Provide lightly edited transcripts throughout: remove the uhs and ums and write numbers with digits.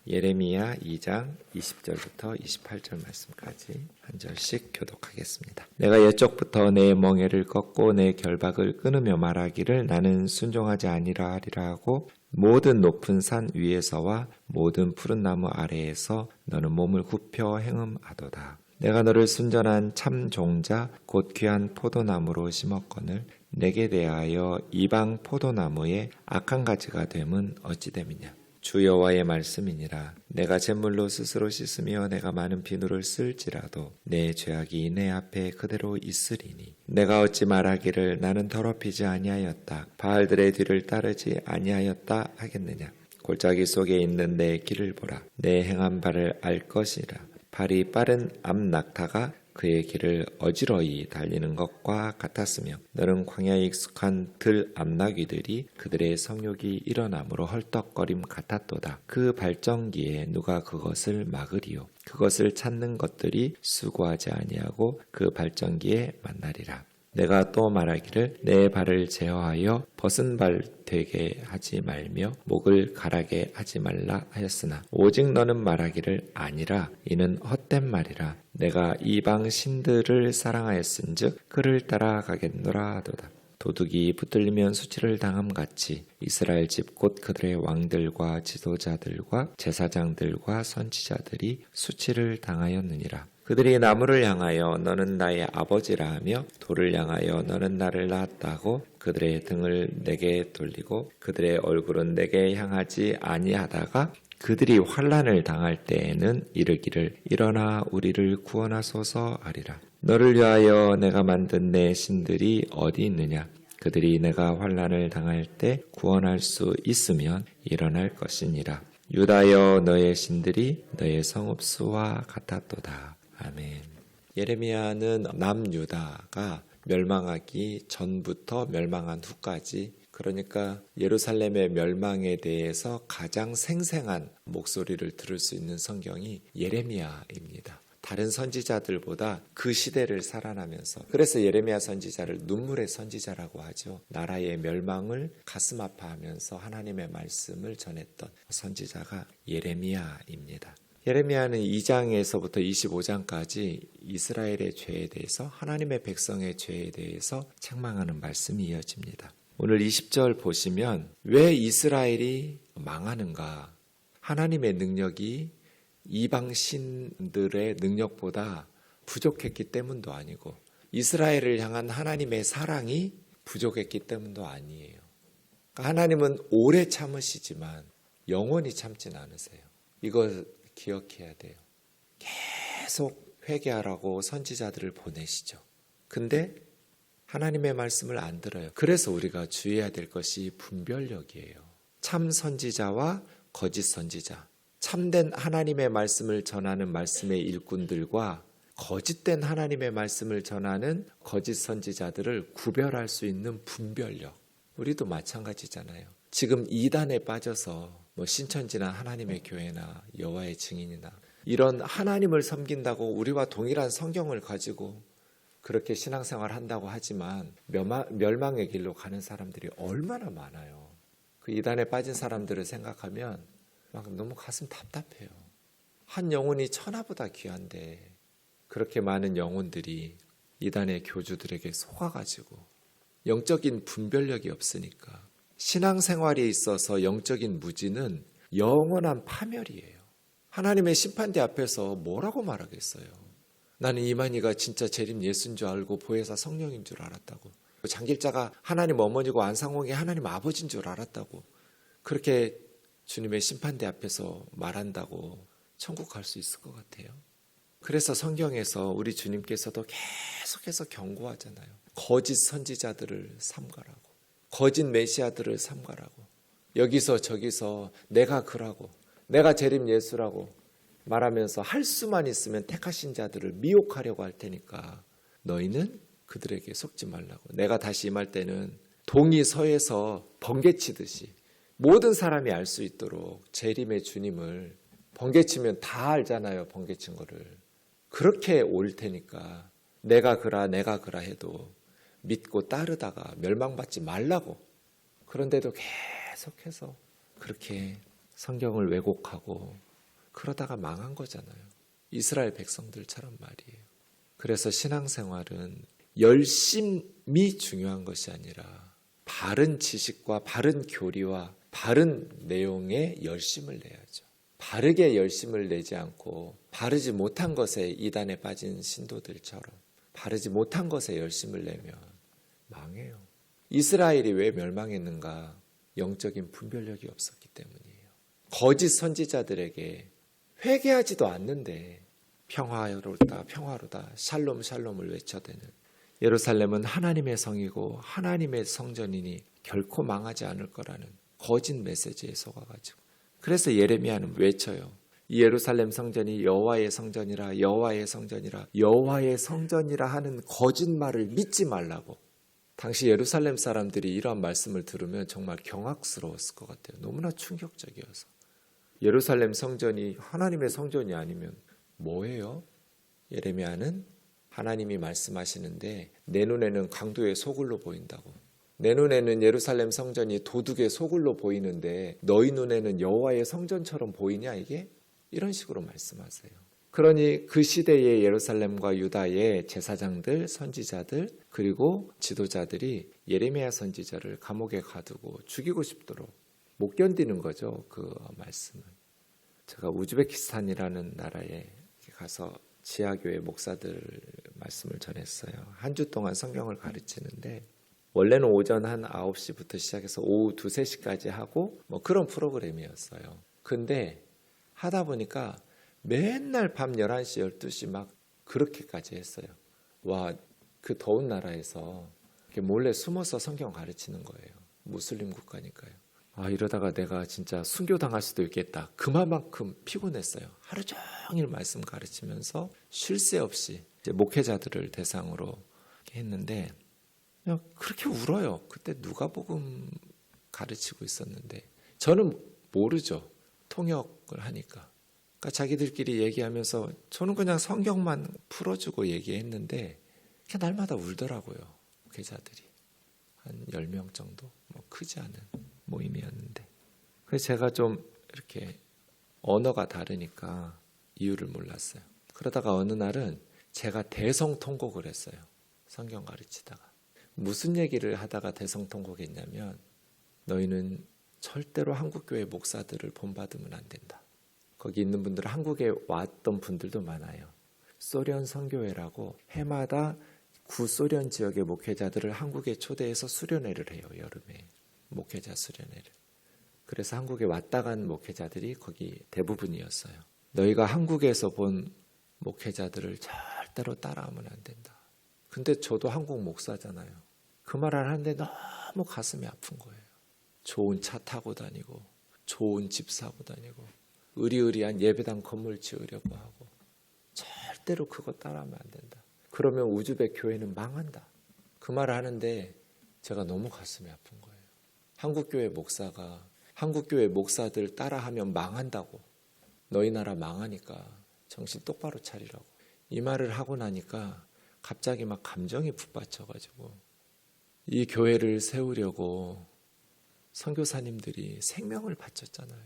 예레미야 2장 20절부터 28절 말씀까지 한 절씩 교독하겠습니다. 내가 옛적부터 내 멍에를 꺾고 내 결박을 끊으며 말하기를 나는 순종하지 아니라 하리라 하고 모든 높은 산 위에서와 모든 푸른 나무 아래에서 너는 몸을 굽혀 행음하도다. 내가 너를 순전한 참 종자 곧 귀한 포도나무로 심었거늘 내게 대하여 이방 포도나무의 악한 가지가 됨은 어찌 됨이냐. 주 여호와의 말씀이니라. 내가 잿물로 스스로 씻으며 내가 많은 비누를 쓸지라도 내 죄악이 내 앞에 그대로 있으리니 내가 어찌 말하기를 나는 더럽히지 아니하였다 바알들의 뒤를 따르지 아니하였다 하겠느냐. 골짜기 속에 있는 내 길을 보라. 내 행한 바를 알 것이라. 발이 빠른 암낙타가 그의 길을 어지러이 달리는 것과 같았으며 너는 광야에 익숙한 들 암나귀들이 그들의 성욕이 일어남으로 헐떡거림 같았도다. 그 발정기에 누가 그것을 막으리요. 그것을 찾는 것들이 수고하지 아니하고 그 발정기에 만나리라. 내가 또 말하기를 내 발을 제어하여 벗은 발 되게 하지 말며 목을 가라게 하지 말라 하였으나 오직 너는 말하기를 아니라 이는 헛된 말이라. 내가 이방 신들을 사랑하였은즉 그를 따라가겠노라 하도다. 도둑이 붙들리면 수치를 당함같이 이스라엘 집 곧 그들의 왕들과 지도자들과 제사장들과 선지자들이 수치를 당하였느니라. 그들이 나무를 향하여 너는 나의 아버지라 하며 돌을 향하여 너는 나를 낳았다고 그들의 등을 내게 돌리고 그들의 얼굴은 내게 향하지 아니하다가 그들이 환난을 당할 때에는 이르기를 일어나 우리를 구원하소서 하리라. 너를 위하여 내가 만든 내 신들이 어디 있느냐. 그들이 내가 환난을 당할 때 구원할 수 있으면 일어날 것이니라. 유다여 너의 신들이 너의 성읍수와 같았도다. 아멘. 예레미야는 남유다가 멸망하기 전부터 멸망한 후까지, 그러니까 예루살렘의 멸망에 대해서 가장 생생한 목소리를 들을 수 있는 성경이 예레미야입니다. 다른 선지자들보다 그 시대를 살아나면서, 그래서 예레미야 선지자를 눈물의 선지자라고 하죠. 나라의 멸망을 가슴 아파하면서 하나님의 말씀을 전했던 선지자가 예레미야입니다. 예레미야는 2장에서부터 25장까지 이스라엘의 죄에 대해서, 하나님의 백성의 죄에 대해서 책망하는 말씀이 이어집니다. 오늘 20절 보시면 왜 이스라엘이 망하는가? 하나님의 능력이 이방 신들의 능력보다 부족했기 때문도 아니고 이스라엘을 향한 하나님의 사랑이 부족했기 때문도 아니에요. 그러니까 하나님은 오래 참으시지만 영원히 참진 않으세요. 이걸 기억해야 돼요. 계속 회개하라고 선지자들을 보내시죠. 근데 하나님의 말씀을 안 들어요. 그래서 우리가 주의해야 될 것이 분별력이에요. 참 선지자와 거짓 선지자, 참된 하나님의 말씀을 전하는 말씀의 일꾼들과 거짓된 하나님의 말씀을 전하는 거짓 선지자들을 구별할 수 있는 분별력. 우리도 마찬가지잖아요. 지금 이단에 빠져서 신천지나 하나님의 교회나 여호와의 증인이나 이런 하나님을 섬긴다고 우리와 동일한 성경을 가지고 그렇게 신앙생활 한다고 하지만 멸망의 길로 가는 사람들이 얼마나 많아요. 그 이단에 빠진 사람들을 생각하면 막 너무 가슴 답답해요. 한 영혼이 천하보다 귀한데 그렇게 많은 영혼들이 이단의 교주들에게 속아가지고 영적인 분별력이 없으니까 신앙생활에 있어서 영적인 무지는 영원한 파멸이에요. 하나님의 심판대 앞에서 뭐라고 말하겠어요? 나는 이만희가 진짜 재림 예수인 줄 알고 보혜사 성령인 줄 알았다고, 장길자가 하나님 어머니고 안상홍이 하나님 아버지인 줄 알았다고, 그렇게 주님의 심판대 앞에서 말한다고 천국 갈 수 있을 것 같아요? 그래서 성경에서 우리 주님께서도 계속해서 경고하잖아요. 거짓 선지자들을 삼가라고, 거짓 메시아들을 삼가라고, 여기서 저기서 내가 그라고, 내가 재림 예수라고 말하면서 할 수만 있으면 택하신 자들을 미혹하려고 할 테니까 너희는 그들에게 속지 말라고. 내가 다시 임할 때는 동이 서에서 번개치듯이 모든 사람이 알 수 있도록 재림의 주님을, 번개치면 다 알잖아요. 번개친 거를. 그렇게 올 테니까 내가 그라 해도 믿고 따르다가 멸망받지 말라고. 그런데도 계속해서 그렇게 성경을 왜곡하고 그러다가 망한 거잖아요. 이스라엘 백성들처럼 말이에요. 그래서 신앙생활은 열심이 중요한 것이 아니라 바른 지식과 바른 교리와 바른 내용에 열심을 내야죠. 바르게 열심을 내지 않고 바르지 못한 것에 이단에 빠진 신도들처럼 바르지 못한 것에 열심을 내면 망해요. 이스라엘이 왜 멸망했는가? 영적인 분별력이 없었기 때문이에요. 거짓 선지자들에게 회개하지도 않는데 평화로다 평화로다 샬롬 샬롬을 외쳐대는, 예루살렘은 하나님의 성이고 하나님의 성전이니 결코 망하지 않을 거라는 거짓 메시지에 속아가지고, 그래서 예레미야는 외쳐요. 이 예루살렘 성전이 여호와의 성전이라 여호와의 성전이라 여호와의 성전이라 하는 거짓말을 믿지 말라고. 당시 예루살렘 사람들이 이러한 말씀을 들으면 정말 경악스러웠을 것 같아요. 너무나 충격적이어서. 예루살렘 성전이 하나님의 성전이 아니면 뭐예요? 예레미야는 하나님이 말씀하시는데 내 눈에는 강도의 소굴로 보인다고. 내 눈에는 예루살렘 성전이 도둑의 소굴로 보이는데 너희 눈에는 여호와의 성전처럼 보이냐 이게? 이런 식으로 말씀하세요. 그러니 그 시대의 예루살렘과 유다의 제사장들, 선지자들 그리고 지도자들이 예레미야 선지자를 감옥에 가두고 죽이고 싶도록 못 견디는 거죠. 그 말씀을. 제가 우즈베키스탄이라는 나라에 가서 지하교회 목사들 말씀을 전했어요. 한 주 동안 성경을 가르치는데 원래는 오전 한 9시부터 시작해서 오후 2, 3시까지 하고 뭐 그런 프로그램이었어요. 근데 하다 보니까 맨날 밤 11시, 12시 막 그렇게까지 했어요. 와, 그 더운 나라에서 몰래 숨어서 성경 가르치는 거예요. 무슬림 국가니까요. 아, 이러다가 내가 진짜 순교당할 수도 있겠다. 그만큼 피곤했어요. 하루 종일 말씀 가르치면서 쉴 새 없이 이제 목회자들을 대상으로 했는데 그냥 그렇게 울어요. 그때 누가복음 가르치고 있었는데 저는 모르죠. 통역을 하니까. 그러니까 자기들끼리 얘기하면서 저는 그냥 성경만 풀어주고 얘기했는데 그냥 날마다 울더라고요. 목회자들이. 한 10명 정도. 뭐 크지 않은 모임이었는데. 그래서 제가 좀 이렇게 언어가 다르니까 이유를 몰랐어요. 그러다가 어느 날은 제가 대성통곡을 했어요. 성경 가르치다가. 무슨 얘기를 하다가 대성통곡했냐면 너희는 절대로 한국교회 목사들을 본받으면 안 된다. 거기 있는 분들은 한국에 왔던 분들도 많아요. 소련 선교회라고 해마다 구소련 지역의 목회자들을 한국에 초대해서 수련회를 해요. 여름에. 목회자 수련회를. 그래서 한국에 왔다 간 목회자들이 거기 대부분이었어요. 너희가 한국에서 본 목회자들을 절대로 따라하면 안 된다. 근데 저도 한국 목사잖아요. 그 말을 하는데 너무 가슴이 아픈 거예요. 좋은 차 타고 다니고 좋은 집 사고 다니고 의리의리한 예배당 건물 지으려고 하고 절대로 그거 따라하면 안 된다. 그러면 우즈벡 교회는 망한다. 그 말을 하는데 제가 너무 가슴이 아픈 거예요. 한국교회 목사가 한국교회 목사들 따라하면 망한다고. 너희 나라 망하니까 정신 똑바로 차리라고. 이 말을 하고 나니까 갑자기 막 감정이 북받쳐가지고 이 교회를 세우려고 선교사님들이 생명을 바쳤잖아요.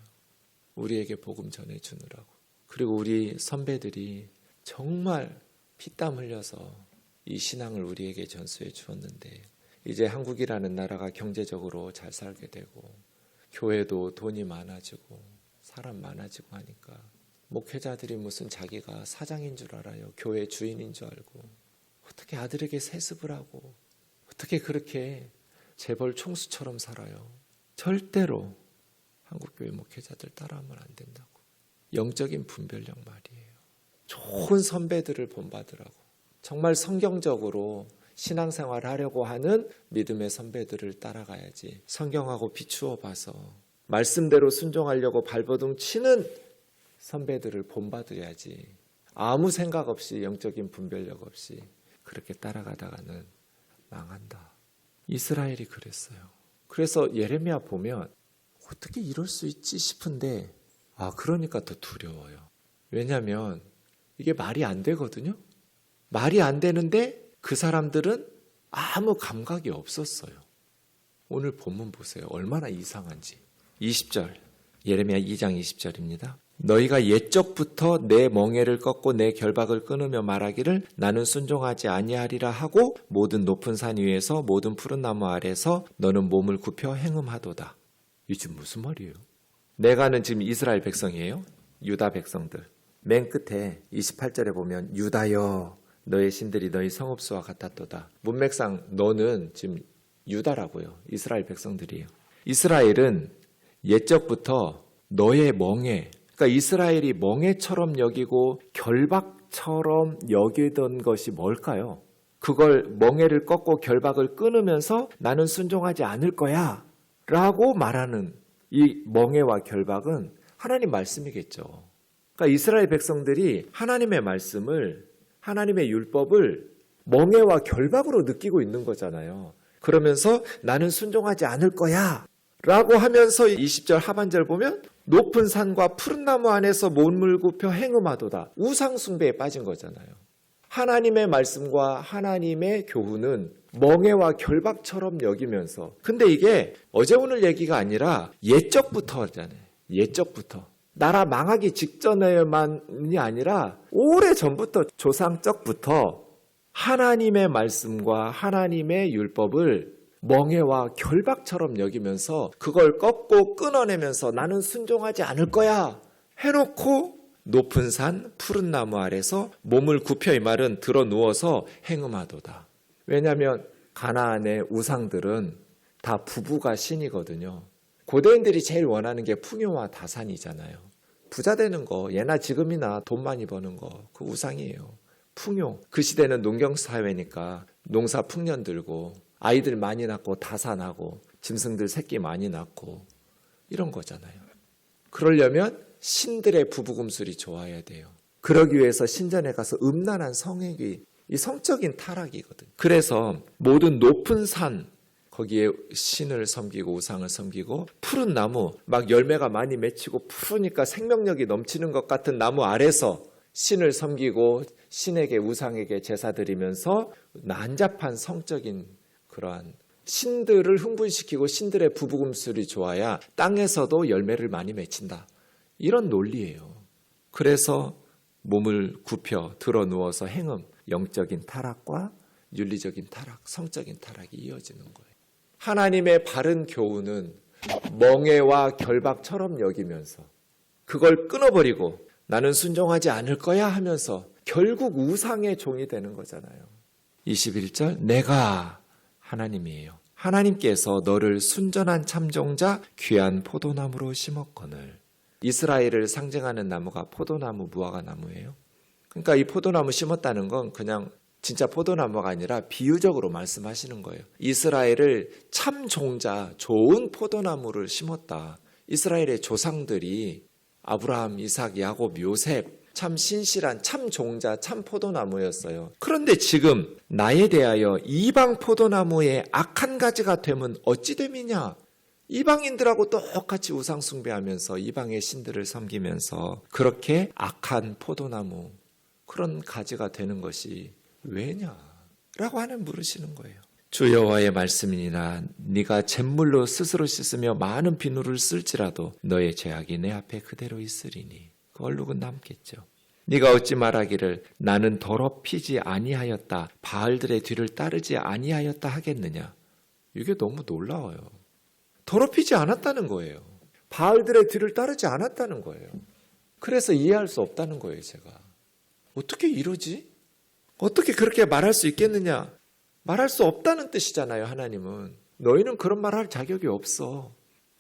우리에게 복음 전해주느라고. 그리고 우리 선배들이 정말 피땀 흘려서 이 신앙을 우리에게 전수해 주었는데 이제 한국이라는 나라가 경제적으로 잘 살게 되고 교회도 돈이 많아지고 사람 많아지고 하니까 목회자들이 무슨 자기가 사장인 줄 알아요. 교회 주인인 줄 알고 어떻게 아들에게 세습을 하고 어떻게 그렇게 재벌 총수처럼 살아요. 절대로 한국교회 목회자들 따라하면 안 된다고. 영적인 분별력 말이에요. 좋은 선배들을 본받으라고. 정말 성경적으로 신앙생활을 하려고 하는 믿음의 선배들을 따라가야지. 성경하고 비추어 봐서 말씀대로 순종하려고 발버둥 치는 선배들을 본받아야지. 아무 생각 없이 영적인 분별력 없이 그렇게 따라가다가는 망한다. 이스라엘이 그랬어요. 그래서 예레미야 보면 어떻게 이럴 수 있지 싶은데 그러니까 더 두려워요. 왜냐하면 이게 말이 안 되거든요. 말이 안 되는데 그 사람들은 아무 감각이 없었어요. 오늘 본문 보세요. 얼마나 이상한지. 20절 예레미야 2장 20절입니다. 너희가 옛적부터 내 멍에를 꺾고 내 결박을 끊으며 말하기를 나는 순종하지 아니하리라 하고 모든 높은 산 위에서 모든 푸른 나무 아래서 너는 몸을 굽혀 행음하도다. 이게 지금 무슨 말이에요? 내가는 지금 이스라엘 백성이에요. 유다 백성들. 맨 끝에 28절에 보면 유다여 너의 신들이 너희 성읍수와 같았도다. 문맥상 너는 지금 유다라고요. 이스라엘 백성들이에요. 이스라엘은 옛적부터 너의 멍에, 그러니까 이스라엘이 멍에처럼 여기고 결박처럼 여기던 것이 뭘까요? 그걸 멍에를 꺾고 결박을 끊으면서 나는 순종하지 않을 거야 라고 말하는 이 멍에와 결박은 하나님 말씀이겠죠. 그러니까 이스라엘 백성들이 하나님의 말씀을, 하나님의 율법을 멍에와 결박으로 느끼고 있는 거잖아요. 그러면서 나는 순종하지 않을 거야 라고 하면서 20절 하반절 보면 높은 산과 푸른 나무 안에서 몸을 굽혀 행음하도다. 우상 숭배에 빠진 거잖아요. 하나님의 말씀과 하나님의 교훈은 멍에와 결박처럼 여기면서, 근데 이게 어제 오늘 얘기가 아니라 옛적부터잖아요. 옛적부터. 나라 망하기 직전에만이 아니라 오래전부터 조상적부터 하나님의 말씀과 하나님의 율법을 멍에와 결박처럼 여기면서 그걸 꺾고 끊어내면서 나는 순종하지 않을 거야 해놓고 높은 산 푸른 나무 아래서 몸을 굽혀, 이 말은 들어 누워서 행음하도다. 왜냐하면 가나안의 우상들은 다 부부가 신이거든요. 고대인들이 제일 원하는 게 풍요와 다산이잖아요. 부자 되는 거, 예나 지금이나 돈 많이 버는 거, 그 우상이에요. 풍요. 그 시대는 농경사회니까 농사 풍년 들고 아이들 많이 낳고 다산하고 짐승들 새끼 많이 낳고 이런 거잖아요. 그러려면 신들의 부부금술이 좋아야 돼요. 그러기 위해서 신전에 가서 음란한 성행위, 이 성적인 타락이거든. 그래서 모든 높은 산, 거기에 신을 섬기고 우상을 섬기고 푸른 나무, 막 열매가 많이 맺히고 푸르니까 생명력이 넘치는 것 같은 나무 아래서 신을 섬기고 신에게 우상에게 제사 드리면서 난잡한 성적인 그러한 신들을 흥분시키고 신들의 부부금술이 좋아야 땅에서도 열매를 많이 맺힌다. 이런 논리예요. 그래서 몸을 굽혀 들어 누워서 행음, 영적인 타락과 윤리적인 타락, 성적인 타락이 이어지는 거예요. 하나님의 바른 교훈은 멍에와 결박처럼 여기면서 그걸 끊어버리고 나는 순종하지 않을 거야 하면서 결국 우상의 종이 되는 거잖아요. 21절 내가 하나님이에요. 하나님께서 너를 순전한 참종자 귀한 포도나무로 심었거늘. 이스라엘을 상징하는 나무가 포도나무, 무화과 나무예요. 그러니까 이 포도나무 심었다는 건 그냥 진짜 포도나무가 아니라 비유적으로 말씀하시는 거예요. 이스라엘을 참종자, 좋은 포도나무를 심었다. 이스라엘의 조상들이 아브라함, 이삭, 야곱, 요셉, 참 신실한 참 종자, 참 포도나무였어요. 그런데 지금 나에 대하여 이방 포도나무의 악한 가지가 되면 어찌 됨이냐? 이방인들하고 똑같이 우상 숭배하면서 이방의 신들을 섬기면서 그렇게 악한 포도나무, 그런 가지가 되는 것이 왜냐? 라고 하는 물으시는 거예요. 주 여호와의 말씀이니라 네가 잿물로 스스로 씻으며 많은 비누를 쓸지라도 너의 죄악이 내 앞에 그대로 있으리니 그 얼룩은 남겠죠. 네가 어찌 말하기를 나는 더럽히지 아니하였다, 바알들의 뒤를 따르지 아니하였다 하겠느냐? 이게 너무 놀라워요. 더럽히지 않았다는 거예요. 바알들의 뒤를 따르지 않았다는 거예요. 그래서 이해할 수 없다는 거예요. 제가 어떻게 이러지? 어떻게 그렇게 말할 수 있겠느냐? 말할 수 없다는 뜻이잖아요. 하나님은 너희는 그런 말 할 자격이 없어.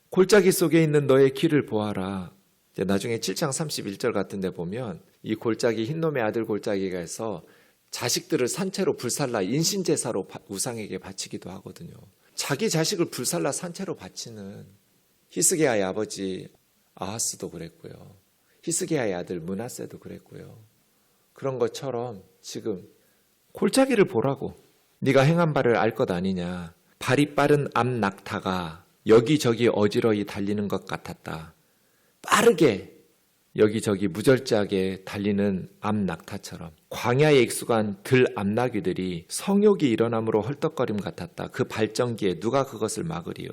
골짜기 속에 있는 너의 길을 보아라. 이제 나중에 7장 31절 같은 데 보면 이 골짜기, 흰놈의 아들 골짜기가 해서 자식들을 산채로 불살라 인신제사로 우상에게 바치기도 하거든요. 자기 자식을 불살라 산채로 바치는 히스기야의 아버지 아하스도 그랬고요. 히스기야의 아들 므낫세도 그랬고요. 그런 것처럼 지금 골짜기를 보라고. 네가 행한 바를 알 것 아니냐. 발이 빠른 암 낙타가 여기저기 어지러이 달리는 것 같았다. 빠르게 여기저기 무절제하게 달리는 암 낙타처럼 광야에 익숙한 들 암나귀들이 성욕이 일어남으로 헐떡거림 같았다. 그 발전기에 누가 그것을 막으리요.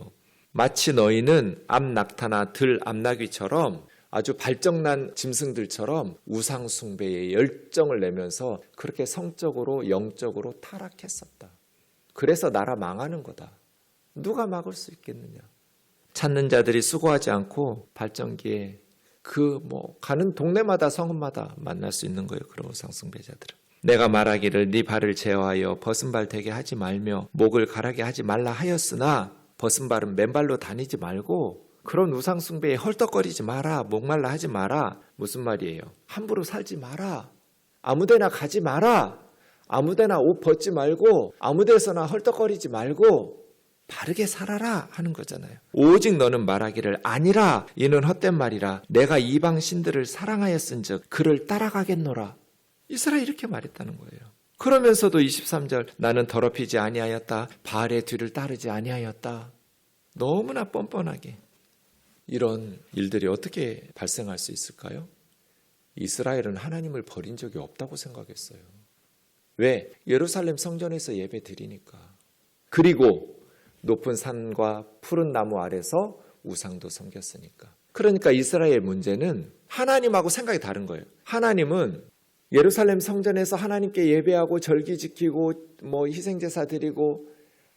마치 너희는 암 낙타나 들 암나귀처럼 아주 발정난 짐승들처럼 우상 숭배에 열정을 내면서 그렇게 성적으로 영적으로 타락했었다. 그래서 나라 망하는 거다. 누가 막을 수 있겠느냐. 찾는 자들이 수고하지 않고 발전기에 가는 동네마다 성읍마다 만날 수 있는 거예요. 그런 우상 숭배자들은. 내가 말하기를 네 발을 제어하여 벗은 발 되게 하지 말며 목을 가라게 하지 말라 하였으나 벗은 발은 맨발로 다니지 말고 그런 우상 숭배에 헐떡거리지 마라. 목말라 하지 마라. 무슨 말이에요? 함부로 살지 마라. 아무데나 가지 마라. 아무데나 옷 벗지 말고 아무데서나 헐떡거리지 말고 바르게 살아라 하는 거잖아요. 오직 너는 말하기를 아니라 이는 헛된 말이라 내가 이방 신들을 사랑하였은즉 그를 따라가겠노라. 이스라엘 이렇게 말했다는 거예요. 그러면서도 23절 나는 더럽히지 아니하였다. 바알의 뒤를 따르지 아니하였다. 너무나 뻔뻔하게. 이런 일들이 어떻게 발생할 수 있을까요? 이스라엘은 하나님을 버린 적이 없다고 생각했어요. 왜? 예루살렘 성전에서 예배 드리니까. 그리고 높은 산과 푸른 나무 아래서 우상도 섬겼으니까. 그러니까 이스라엘 문제는 하나님하고 생각이 다른 거예요. 하나님은 예루살렘 성전에서 하나님께 예배하고 절기 지키고 희생제사 드리고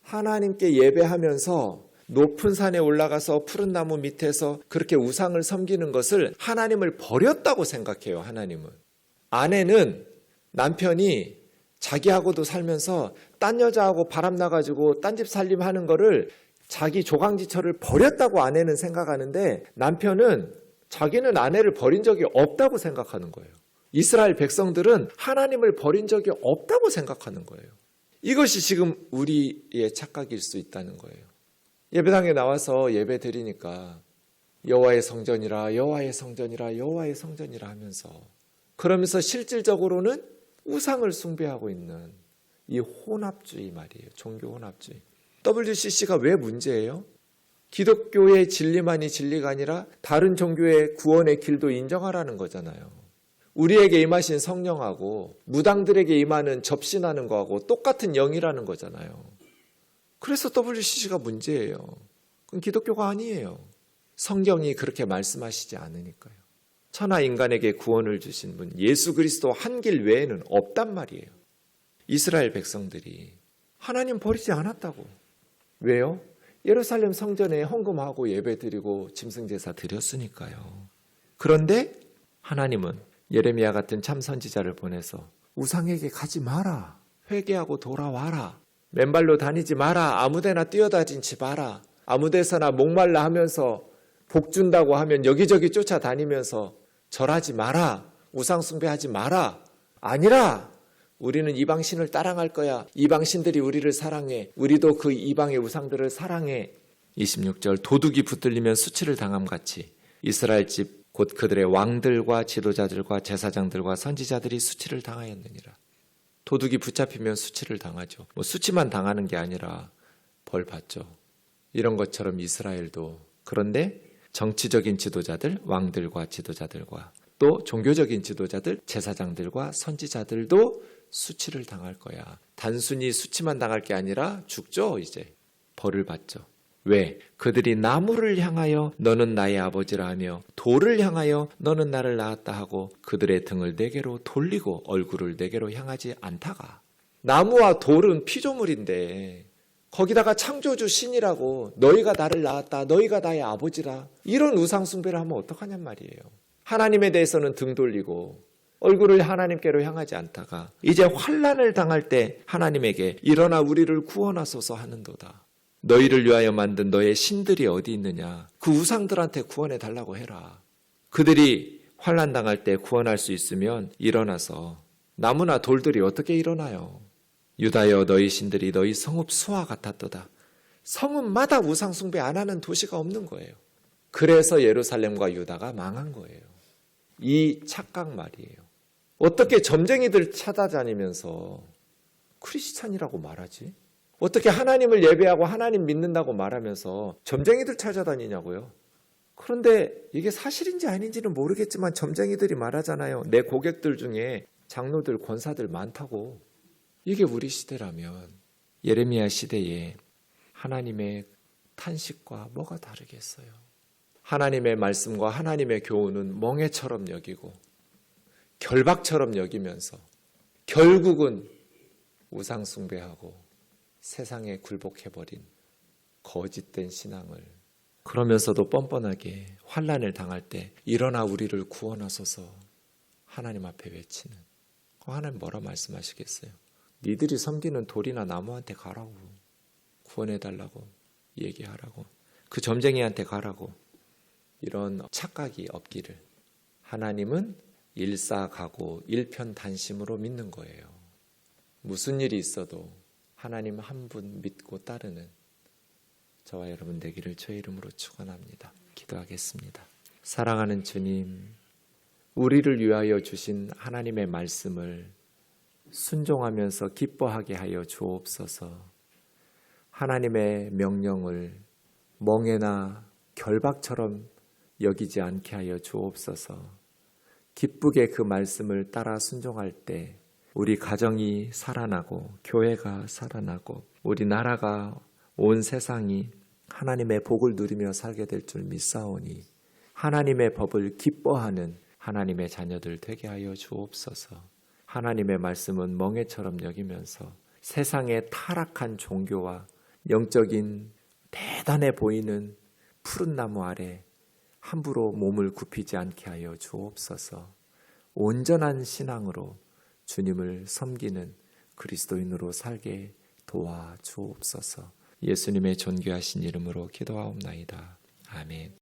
하나님께 예배하면서 높은 산에 올라가서 푸른 나무 밑에서 그렇게 우상을 섬기는 것을 하나님을 버렸다고 생각해요. 하나님은. 아내는 남편이 자기하고도 살면서 딴 여자하고 바람 나가지고 딴 집 살림하는 거를 자기 조강지처를 버렸다고 아내는 생각하는데 남편은 자기는 아내를 버린 적이 없다고 생각하는 거예요. 이스라엘 백성들은 하나님을 버린 적이 없다고 생각하는 거예요. 이것이 지금 우리의 착각일 수 있다는 거예요. 예배당에 나와서 예배 드리니까 여호와의 성전이라 여호와의 성전이라 여호와의 성전이라 하면서 그러면서 실질적으로는 우상을 숭배하고 있는 이 혼합주의 말이에요. 종교 혼합주의. WCC가 왜 문제예요? 기독교의 진리만이 진리가 아니라 다른 종교의 구원의 길도 인정하라는 거잖아요. 우리에게 임하신 성령하고 무당들에게 임하는 접신하는 거하고 똑같은 영이라는 거잖아요. 그래서 WCC가 문제예요. 그건 기독교가 아니에요. 성경이 그렇게 말씀하시지 않으니까요. 천하 인간에게 구원을 주신 분 예수 그리스도 한 길 외에는 없단 말이에요. 이스라엘 백성들이 하나님 버리지 않았다고. 왜요? 예루살렘 성전에 헌금하고 예배드리고 짐승제사 드렸으니까요. 그런데 하나님은 예레미야 같은 참 선지자를 보내서 우상에게 가지 마라. 회개하고 돌아와라. 맨발로 다니지 마라. 아무데나 뛰어다니지 마라. 아무데서나 목말라 하면서 복 준다고 하면 여기저기 쫓아다니면서 절하지 마라. 우상 숭배하지 마라. 아니라 우리는 이방신을 따라갈 거야. 이방신들이 우리를 사랑해. 우리도 그 이방의 우상들을 사랑해. 26절 도둑이 붙들리면 수치를 당함같이 이스라엘 집 곧 그들의 왕들과 지도자들과 제사장들과 선지자들이 수치를 당하였느니라. 도둑이 붙잡히면 수치를 당하죠. 수치만 당하는 게 아니라 벌 받죠. 이런 것처럼 이스라엘도. 그런데 정치적인 지도자들, 왕들과 지도자들과 또 종교적인 지도자들, 제사장들과 선지자들도 수치를 당할 거야. 단순히 수치만 당할 게 아니라 죽죠. 이제 벌을 받죠. 왜? 그들이 나무를 향하여 너는 나의 아버지라 하며 돌을 향하여 너는 나를 낳았다 하고 그들의 등을 내게로 돌리고 얼굴을 내게로 향하지 않다가. 나무와 돌은 피조물인데 거기다가 창조주 신이라고 너희가 나를 낳았다. 너희가 나의 아버지라. 이런 우상 숭배를 하면 어떡하냔 말이에요. 하나님에 대해서는 등 돌리고 얼굴을 하나님께로 향하지 않다가 이제 환난을 당할 때 하나님에게 일어나 우리를 구원하소서 하는도다. 너희를 위하여 만든 너의 신들이 어디 있느냐. 그 우상들한테 구원해 달라고 해라. 그들이 환난 당할 때 구원할 수 있으면 일어나서. 나무나 돌들이 어떻게 일어나요? 유다여 너희 신들이 너희 성읍 수와 같았도다. 성읍마다 우상 숭배 안 하는 도시가 없는 거예요. 그래서 예루살렘과 유다가 망한 거예요. 이 착각 말이에요. 어떻게 점쟁이들 찾아다니면서 크리스찬이라고 말하지? 어떻게 하나님을 예배하고 하나님 믿는다고 말하면서 점쟁이들 찾아다니냐고요? 그런데 이게 사실인지 아닌지는 모르겠지만 점쟁이들이 말하잖아요. 내 고객들 중에 장로들, 권사들 많다고. 이게 우리 시대라면 예레미야 시대에 하나님의 탄식과 뭐가 다르겠어요? 하나님의 말씀과 하나님의 교훈은 멍해처럼 여기고 결박처럼 여기면서 결국은 우상 숭배하고 세상에 굴복해버린 거짓된 신앙을, 그러면서도 뻔뻔하게 환난을 당할 때 일어나 우리를 구원하소서 하나님 앞에 외치는, 하나님 뭐라 말씀하시겠어요? 니들이 섬기는 돌이나 나무한테 가라고, 구원해달라고 얘기하라고, 그 점쟁이한테 가라고. 이런 착각이 없기를. 하나님은 일사가고 일편단심으로 믿는 거예요. 무슨 일이 있어도 하나님 한 분 믿고 따르는 저와 여러분 되기를 주의 이름으로 축원합니다. 기도하겠습니다. 사랑하는 주님, 우리를 위하여 주신 하나님의 말씀을 순종하면서 기뻐하게 하여 주옵소서. 하나님의 명령을 멍에나 결박처럼 여기지 않게 하여 주옵소서. 기쁘게 그 말씀을 따라 순종할 때 우리 가정이 살아나고 교회가 살아나고 우리 나라가, 온 세상이 하나님의 복을 누리며 살게 될 줄 믿사오니 하나님의 법을 기뻐하는 하나님의 자녀들 되게 하여 주옵소서. 하나님의 말씀은 멍에처럼 여기면서 세상의 타락한 종교와 영적인 대단해 보이는 푸른 나무 아래 함부로 몸을 굽히지 않게 하여 주옵소서. 온전한 신앙으로 주님을 섬기는 그리스도인으로 살게 도와 주옵소서. 예수님의 존귀하신 이름으로 기도하옵나이다. 아멘.